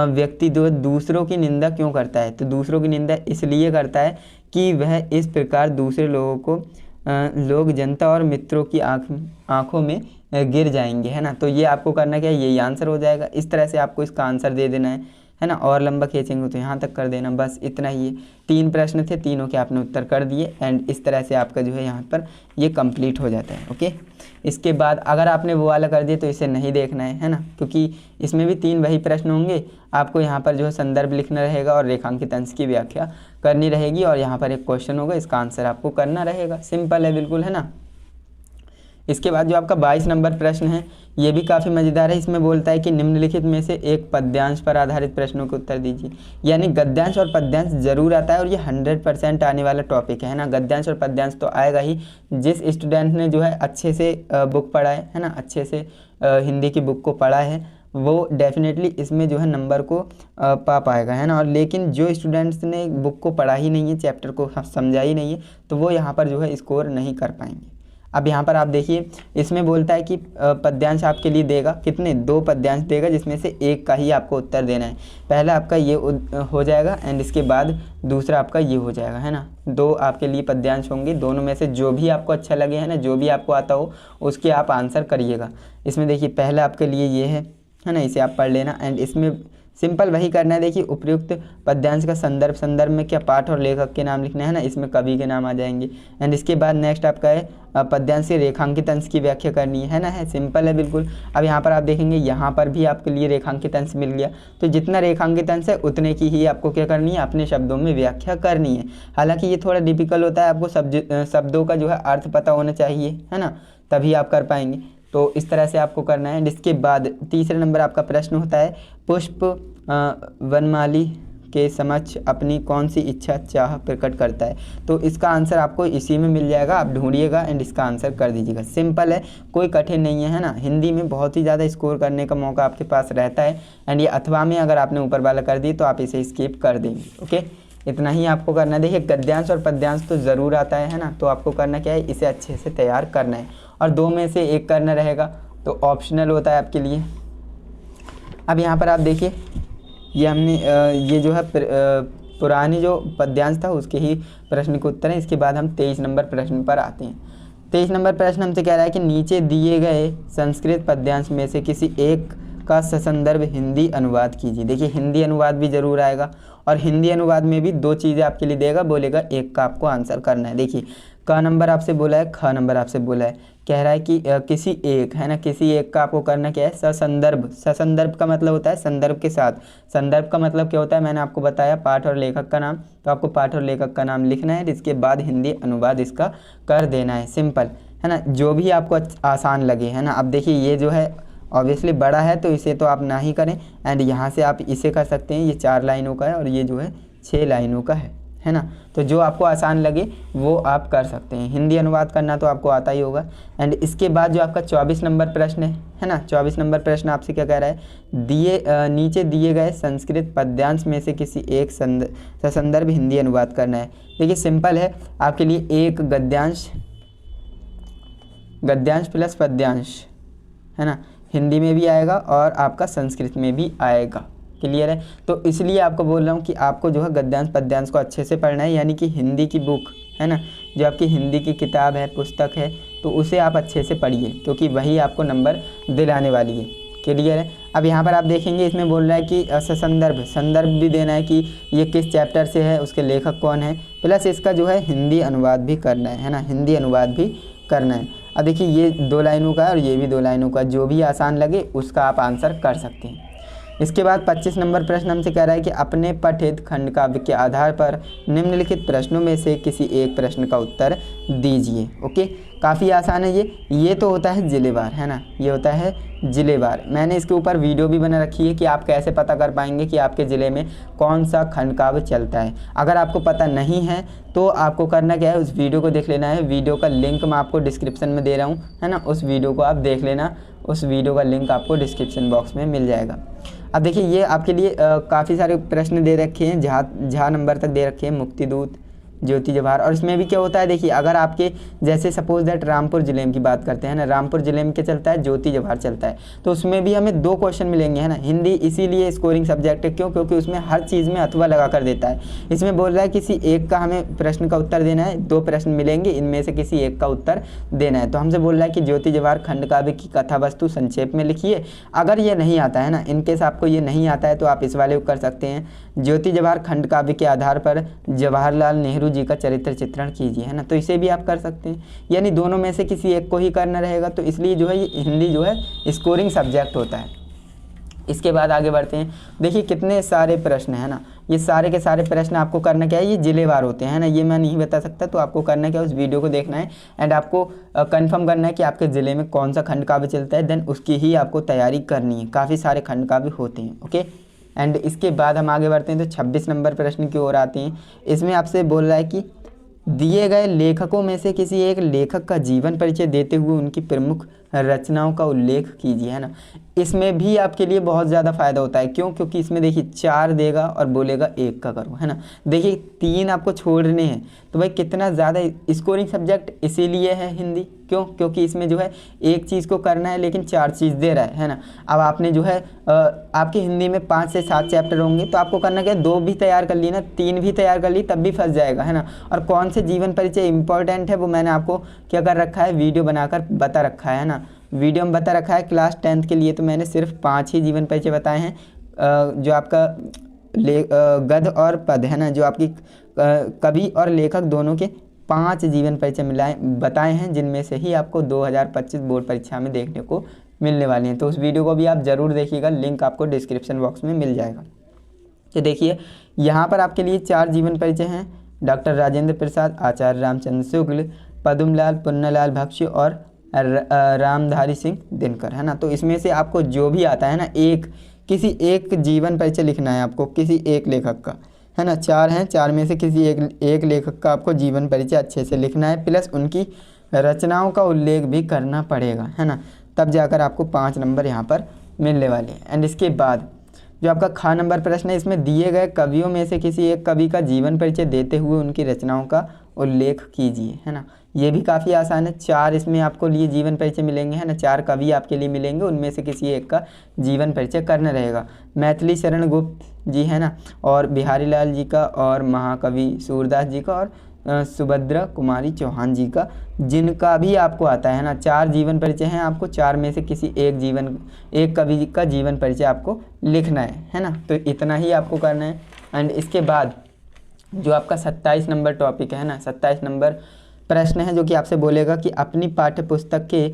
व्यक्ति जो दूसरों की निंदा क्यों करता है। तो दूसरों की निंदा इसलिए करता है कि वह इस प्रकार दूसरे लोगों को लोग जनता और मित्रों की आंखों में गिर जाएंगे, है ना। तो ये आपको करना क्या है, यही आंसर हो जाएगा। इस तरह से आपको इसका आंसर दे देना है ना। और लंबा खींचेंगे तो यहाँ तक कर देना, बस इतना ही है। 3 प्रश्न थे, तीनों के आपने उत्तर कर दिए एंड इस तरह से आपका जो है यहाँ पर ये कंप्लीट हो जाता है। ओके, इसके बाद अगर आपने वो वाला कर दिया तो इसे नहीं देखना है ना, क्योंकि इसमें भी 3 वही प्रश्न होंगे। आपको यहाँ पर जो है संदर्भ लिखना रहेगा और रेखांकित अंश की व्याख्या करनी रहेगी, और यहाँ पर एक क्वेश्चन होगा, इसका आंसर आपको करना रहेगा। सिंपल है बिल्कुल, है ना। इसके बाद जो आपका 22 नंबर प्रश्न है, ये भी काफ़ी मज़ेदार है। इसमें बोलता है कि निम्नलिखित में से एक पद्यांश पर आधारित प्रश्नों के उत्तर दीजिए। यानी गद्यांश और पद्यांश जरूर आता है, और ये 100% आने वाला टॉपिक है ना। गद्यांश और पद्यांश तो आएगा ही। जिस स्टूडेंट ने जो है अच्छे से बुक पढ़ा है ना, अच्छे से हिंदी की बुक को पढ़ा है, वो डेफिनेटली इसमें जो है नंबर को पा पाएगा, है ना। और लेकिन जो स्टूडेंट्स ने बुक को पढ़ा ही नहीं है, चैप्टर को समझा ही नहीं है, तो वो यहाँ पर जो है स्कोर नहीं कर पाएंगे। अब यहाँ पर आप देखिए इसमें बोलता है कि पद्यांश आपके लिए देगा कितने, 2 पद्यांश देगा जिसमें से एक का ही आपको उत्तर देना है। पहला आपका ये हो जाएगा एंड इसके बाद दूसरा आपका ये हो जाएगा, है ना। 2 आपके लिए पद्यांश होंगे, दोनों में से जो भी आपको अच्छा लगे, है ना, जो भी आपको आता हो उसके आप आंसर करिएगा। इसमें देखिए पहला आपके लिए ये है ना, इसे आप पढ़ लेना। एंड इसमें सिंपल वही करना है, देखिए उपयुक्त पद्यांश का संदर्भ में क्या पाठ और लेखक के नाम लिखना है ना, इसमें कवि के नाम आ जाएंगे। एंड इसके बाद नेक्स्ट आपका है पद्यांश से रेखांकित अंश की व्याख्या करनी है ना, है सिंपल है बिल्कुल। अब यहाँ पर आप देखेंगे यहाँ पर भी आपके लिए रेखांकित अंश मिल गया, तो जितना रेखांकित अंश है उतने की ही आपको क्या करनी है, अपने शब्दों में व्याख्या करनी है। हालांकि ये थोड़ा डिफिकल्ट होता है, आपको शब्दों का जो है अर्थ पता होना चाहिए, है ना, तभी आप कर पाएंगे। तो इस तरह से आपको करना है। इसके बाद तीसरे नंबर आपका प्रश्न होता है, पुष्प वनमाली के समक्ष अपनी कौन सी इच्छा चाह प्रकट करता है। तो इसका आंसर आपको इसी में मिल जाएगा, आप ढूंढिएगा एंड इसका आंसर कर दीजिएगा। सिंपल है, कोई कठिन नहीं है ना। हिंदी में बहुत ही ज़्यादा स्कोर करने का मौका आपके पास रहता है एंड ये अथवा में अगर आपने ऊपर वाला कर दी तो आप इसे स्किप कर देंगे। ओके, इतना ही आपको करना है। देखिए गद्यांश और पद्यांश तो ज़रूर आता है ना, तो आपको करना क्या है, इसे अच्छे से तैयार करना है और 2 में से 1 करना रहेगा, तो ऑप्शनल होता है आपके लिए। अब यहाँ पर आप देखिए ये हमने ये जो है पुरानी जो पद्यांश था उसके ही प्रश्न के उत्तर हैं। इसके बाद हम 23 नंबर प्रश्न पर आते हैं। 23 नंबर प्रश्न हमसे कह रहा है कि नीचे दिए गए संस्कृत पद्यांश में से किसी एक का ससंदर्भ हिंदी अनुवाद कीजिए। देखिए हिंदी अनुवाद भी ज़रूर आएगा और हिंदी अनुवाद में भी 2 चीज़ें आपके लिए देगा, बोलेगा 1 का आपको आंसर करना है। देखिए क नंबर आपसे बोला है, ख नंबर आपसे बोला है, कह रहा है कि किसी एक, है ना, किसी एक का आपको करना क्या है, ससंदर्भ। ससंदर्भ का मतलब होता है संदर्भ के साथ। संदर्भ का मतलब क्या होता है, मैंने आपको बताया, पाठ और लेखक का नाम। तो आपको पाठ और लेखक का नाम लिखना है, इसके बाद हिंदी अनुवाद इसका कर देना है। सिंपल है ना, जो भी आपको आसान लगे, है ना। अब देखिए ये जो है ऑब्वियसली बड़ा है तो इसे तो आप ना ही करें एंड यहाँ से आप इसे कर सकते हैं। ये 4 लाइनों का है और ये जो है 6 लाइनों का है ना। तो जो आपको आसान लगे वो आप कर सकते हैं। हिंदी अनुवाद करना तो आपको आता ही होगा। एंड इसके बाद जो आपका 24 नंबर प्रश्न है ना, 24 नंबर प्रश्न आपसे क्या कह रहा है, नीचे दिए गए संस्कृत पद्यांश में से किसी एक ससंदर्भ हिंदी अनुवाद करना है। देखिए सिंपल है आपके लिए, एक गद्यांश प्लस पद्यांश, है ना, हिंदी में भी आएगा और आपका संस्कृत में भी आएगा। क्लियर है, तो इसलिए आपको बोल रहा हूँ कि आपको जो है गद्यांश पद्यांश को अच्छे से पढ़ना है, यानी कि हिंदी की बुक है ना, जो आपकी हिंदी की किताब है, पुस्तक है, तो उसे आप अच्छे से पढ़िए क्योंकि वही आपको नंबर दिलाने वाली है। क्लियर है। अब यहाँ पर आप देखेंगे इसमें बोल रहा है कि संदर्भ भी देना है कि ये किस चैप्टर से है, उसके लेखक कौन है, प्लस इसका जो है हिंदी अनुवाद भी करना है ना, हिंदी अनुवाद भी करना है। अब देखिए ये 2 लाइनों का है और ये भी 2 लाइनों का, जो भी आसान लगे उसका आप आंसर कर सकते हैं। इसके बाद 25 नंबर प्रश्न हमसे कह रहा है कि अपने पठित खंड काव्य के आधार पर निम्नलिखित प्रश्नों में से किसी एक प्रश्न का उत्तर दीजिए। ओके, काफ़ी आसान है ये तो होता है जिलेवार, है ना, ये होता है जिलेवार। मैंने इसके ऊपर वीडियो भी बना रखी है कि आप कैसे पता कर पाएंगे कि आपके ज़िले में कौन सा खंड काव्य चलता है। अगर आपको पता नहीं है तो आपको करना क्या है, उस वीडियो को देख लेना है। वीडियो का लिंक मैं आपको डिस्क्रिप्शन में दे रहा हूँ, है ना, उस वीडियो को आप देख लेना, उस वीडियो का लिंक आपको डिस्क्रिप्शन बॉक्स में मिल जाएगा। अब देखिए ये आपके लिए काफ़ी सारे प्रश्न दे रखे हैं, झा नंबर तक दे रखे हैं, मुक्तिदूत, ज्योति जवाहर। और इसमें भी क्या होता है, देखिए अगर आपके जैसे सपोज दैट रामपुर ज़िले की बात करते हैं ना, रामपुर ज़िले में क्या चलता है, ज्योति जवाहर चलता है, तो उसमें भी हमें 2 क्वेश्चन मिलेंगे, है ना। हिंदी इसीलिए स्कोरिंग सब्जेक्ट है, क्यों, क्योंकि उसमें हर चीज़ में अथवा लगा कर देता है। इसमें बोल रहा है किसी एक का हमें प्रश्न का उत्तर देना है, 2 प्रश्न मिलेंगे, इनमें से किसी एक का उत्तर देना है। तो हमसे बोल रहा है कि ज्योति जवाहर खंड काव्य की कथा वस्तु संक्षेप में लिखिए। अगर ये नहीं आता है ना, इनकेस आपको ये नहीं आता है तो आप इस वाले को कर सकते हैं, ज्योति जवाहर खंड काव्य के आधार पर जवाहरलाल नेहरू जी का चरित्र चित्रण कीजिए, है ना। तो इसे भी आप कर सकते हैं, यानी दोनों में से किसी एक को ही करना रहेगा। तो इसलिए जो है ये हिंदी जो है स्कोरिंग सब्जेक्ट होता है। इसके बाद आगे बढ़ते हैं। देखिए कितने सारे प्रश्न है ना, ये सारे के सारे प्रश्न आपको करना क्या है, ये जिलेवार होते हैं ना, ये मैं नहीं बता सकता। तो आपको करना क्या है, उस वीडियो को देखना है एंड आपको कंफर्म करना है कि आपके ज़िले में कौन सा खंड काव्य चलता है, देन उसकी ही आपको तैयारी करनी है। काफ़ी सारे खंड काव्य होते हैं। ओके, एंड इसके बाद हम आगे बढ़ते हैं तो 26 नंबर प्रश्न की ओर आते हैं। इसमें आपसे बोल रहा है कि दिए गए लेखकों में से किसी एक लेखक का जीवन परिचय देते हुए उनकी प्रमुख रचनाओं का उल्लेख कीजिए, है ना। इसमें भी आपके लिए बहुत ज़्यादा फायदा होता है। क्यों? क्योंकि इसमें देखिए 4 देगा और बोलेगा 1 का करो, है ना। देखिए 3 आपको छोड़ने हैं, तो भाई कितना ज़्यादा स्कोरिंग सब्जेक्ट इसीलिए है हिंदी। क्यों? क्योंकि इसमें जो है एक चीज़ को करना है लेकिन 4 चीज़ दे रहा है ना। अब आपने जो है आपकी हिंदी में 5 से 7 चैप्टर होंगे, तो आपको करना क्या है, 2 भी तैयार कर ली ना, 3 भी तैयार कर ली, तब भी फंस जाएगा, है ना। और कौन से जीवन परिचय इंपॉर्टेंट है वो मैंने आपको क्या कर रखा है, वीडियो बनाकर बता रखा है ना। वीडियो में बता रखा है क्लास 10th के लिए तो मैंने सिर्फ 5 ही जीवन परिचय बताए हैं, जो आपका गद्य और पद है ना, जो आपकी कवि और लेखक दोनों के 5 जीवन परिचय बताए हैं, जिनमें से ही आपको 2025 बोर्ड परीक्षा में देखने को मिलने वाली हैं। तो उस वीडियो को भी आप ज़रूर देखिएगा, लिंक आपको डिस्क्रिप्शन बॉक्स में मिल जाएगा। तो देखिए यहाँ पर आपके लिए 4 जीवन परिचय हैं, डॉक्टर राजेंद्र प्रसाद, आचार्य रामचंद्र शुक्ल, पद्मलाल, पुन्नालाल भक्ष्य और रामधारी सिंह दिनकर, है ना। तो इसमें से आपको जो भी आता है ना, किसी एक जीवन परिचय लिखना है आपको, किसी एक लेखक का, है ना। 4 हैं, 4 में से किसी एक लेखक का आपको जीवन परिचय अच्छे से लिखना है, प्लस उनकी रचनाओं का उल्लेख भी करना पड़ेगा, है ना। तब जाकर आपको 5 नंबर यहाँ पर मिलने वाले हैं। एंड इसके बाद जो आपका खा नंबर प्रश्न है, इसमें दिए गए कवियों में से किसी एक कवि का जीवन परिचय देते हुए उनकी रचनाओं का उल्लेख कीजिए, है ना। ये भी काफ़ी आसान है। 4 इसमें आपको लिए जीवन परिचय मिलेंगे, है ना। 4 कवि आपके लिए मिलेंगे, उनमें से किसी एक का जीवन परिचय करना रहेगा। मैथिली शरण गुप्त जी, है ना, और बिहारी लाल जी का, और महाकवि सूरदास जी का, और सुभद्रा कुमारी चौहान जी का, जिनका भी आपको आता है ना। 4 जीवन परिचय हैं, आपको 4 में से किसी एक कवि का जीवन परिचय आपको लिखना है ना। तो इतना ही आपको करना है। एंड इसके बाद जो आपका 27 नंबर टॉपिक है ना, 27 नंबर प्रश्न है, जो कि आपसे बोलेगा कि अपनी पाठ्य पुस्तक के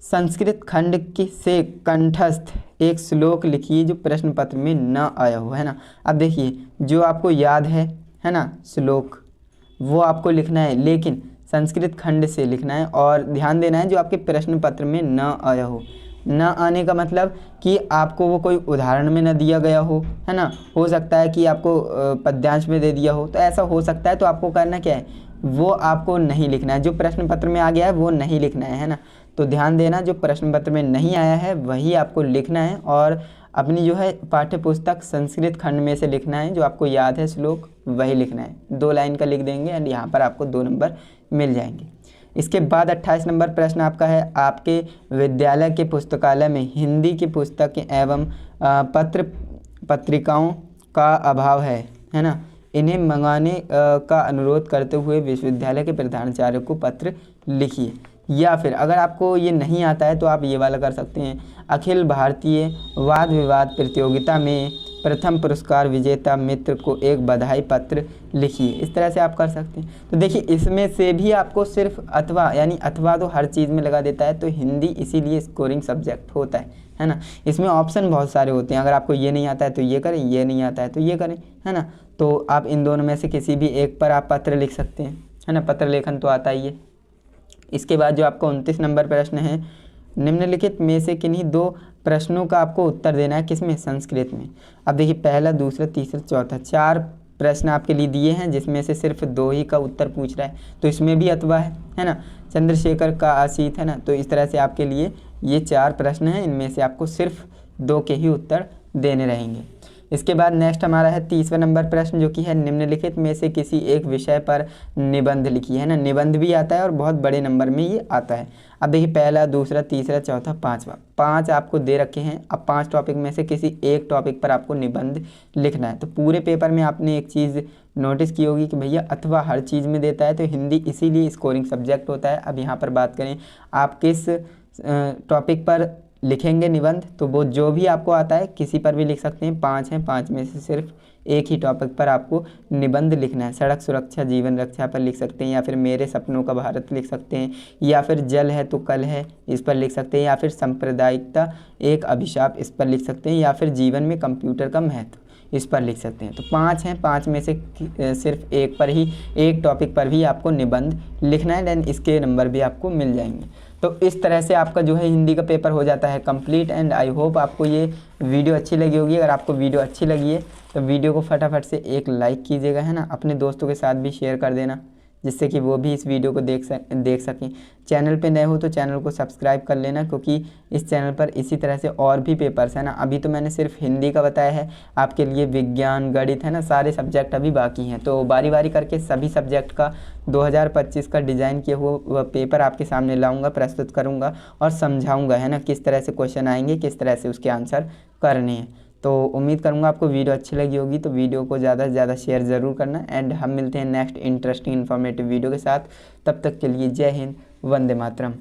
संस्कृत खंड से कंठस्थ एक श्लोक लिखिए जो प्रश्न पत्र में न आया हो, है ना। अब देखिए जो आपको याद है ना, श्लोक वो आपको लिखना है, लेकिन संस्कृत खंड से लिखना है। और ध्यान देना है जो आपके प्रश्न पत्र में न आया हो। न आने का मतलब कि आपको वो कोई उदाहरण में न दिया गया हो, है ना। हो सकता है कि आपको पद्यांश में दे दिया हो, तो ऐसा हो सकता है। तो आपको करना क्या है, वो आपको नहीं लिखना है। जो प्रश्न पत्र में आ गया है वो नहीं लिखना है ना। तो ध्यान देना, जो प्रश्न पत्र में नहीं आया है वही आपको लिखना है, और अपनी जो है पाठ्य पुस्तक संस्कृत खंड में से लिखना है। जो आपको याद है श्लोक वही लिखना है, 2 लाइन का लिख देंगे एंड यहाँ पर आपको 2 नंबर मिल जाएंगे। इसके बाद 28 नंबर प्रश्न आपका है, आपके विद्यालय के पुस्तकालय में हिंदी की पुस्तकें एवं पत्रिकाओं का अभाव है ना। इन्हें मंगाने का अनुरोध करते हुए विश्वविद्यालय के प्रधानाचार्य को पत्र लिखिए। या फिर अगर आपको ये नहीं आता है तो आप ये वाला कर सकते हैं, अखिल भारतीय वाद विवाद प्रतियोगिता में प्रथम पुरस्कार विजेता मित्र को एक बधाई पत्र लिखिए। इस तरह से आप कर सकते हैं। तो देखिए इसमें से भी आपको सिर्फ अथवा, यानी अथवा तो हर चीज़ में लगा देता है, तो हिंदी इसीलिए स्कोरिंग सब्जेक्ट होता है ना। इसमें ऑप्शन बहुत सारे होते हैं, अगर आपको ये नहीं आता है तो ये करें, ये नहीं आता है तो ये करें, है ना। तो आप इन दोनों में से किसी भी एक पर आप पत्र लिख सकते हैं, है ना। पत्र लेखन तो आता ही है। इसके बाद जो आपका 29 नंबर प्रश्न है, निम्नलिखित में से किन्हीं 2 प्रश्नों का आपको उत्तर देना है, किसमें, संस्कृत में। अब देखिए पहला, दूसरा, तीसरा, चौथा, 4 प्रश्न आपके लिए दिए हैं, जिसमें से सिर्फ 2 ही का उत्तर पूछ रहा है, तो इसमें भी अथवा है ना। चंद्रशेखर का आसित, है ना। तो इस तरह से आपके लिए ये 4 प्रश्न हैं, इनमें से आपको सिर्फ 2 के ही उत्तर देने रहेंगे। इसके बाद नेक्स्ट हमारा है 30वां नंबर प्रश्न, जो कि है निम्नलिखित में से किसी एक विषय पर निबंध लिखिए, है ना। निबंध भी आता है और बहुत बड़े नंबर में ये आता है। अब देखिए पहला, दूसरा, तीसरा, चौथा, 5वां, 5 आपको दे रखे हैं। अब 5 टॉपिक में से किसी एक टॉपिक पर आपको निबंध लिखना है। तो पूरे पेपर में आपने एक चीज़ नोटिस की होगी कि भैया अथवा हर चीज़ में देता है, तो हिंदी इसीलिए स्कोरिंग सब्जेक्ट होता है। अब यहाँ पर बात करें आप किस टॉपिक पर लिखेंगे निबंध, तो वो जो भी आपको आता है किसी पर भी लिख सकते हैं। 5 हैं, 5 में से सिर्फ एक ही टॉपिक पर आपको निबंध लिखना है। सड़क सुरक्षा जीवन रक्षा पर लिख सकते हैं, या फिर मेरे सपनों का भारत लिख सकते हैं, या फिर जल है तो कल है इस पर लिख सकते हैं, या फिर सांप्रदायिकता एक अभिशाप इस पर लिख सकते हैं, या फिर जीवन में कंप्यूटर का महत्व इस पर लिख सकते हैं। तो 5 हैं, 5 में से सिर्फ एक पर ही, एक टॉपिक पर भी आपको निबंध लिखना है, देन इसके नंबर भी आपको मिल जाएंगे। तो इस तरह से आपका जो है हिंदी का पेपर हो जाता है कंप्लीट। एंड आई होप आपको ये वीडियो अच्छी लगी होगी। अगर आपको वीडियो अच्छी लगी है तो वीडियो को फटाफट से एक लाइक कीजिएगा, है ना। अपने दोस्तों के साथ भी शेयर कर देना, जिससे कि वो भी इस वीडियो को देख सकें। चैनल पे नए हो तो चैनल को सब्सक्राइब कर लेना, क्योंकि इस चैनल पर इसी तरह से और भी पेपर्स है ना। अभी तो मैंने सिर्फ हिंदी का बताया है, आपके लिए विज्ञान, गणित है ना, सारे सब्जेक्ट अभी बाकी हैं। तो बारी बारी करके सभी सब्जेक्ट का 2025 का डिज़ाइन किया हुआ वह पेपर आपके सामने लाऊंगा, प्रस्तुत करूंगा और समझाऊंगा है ना, किस तरह से क्वेश्चन आएंगे, किस तरह से उसके आंसर करने हैं। तो उम्मीद करूंगा आपको वीडियो अच्छी लगी होगी, तो वीडियो को ज़्यादा से ज़्यादा शेयर ज़रूर करना। एंड हम मिलते हैं नेक्स्ट इंटरेस्टिंग इन्फॉर्मेटिव वीडियो के साथ। तब तक के लिए जय हिंद, वंदे मातरम।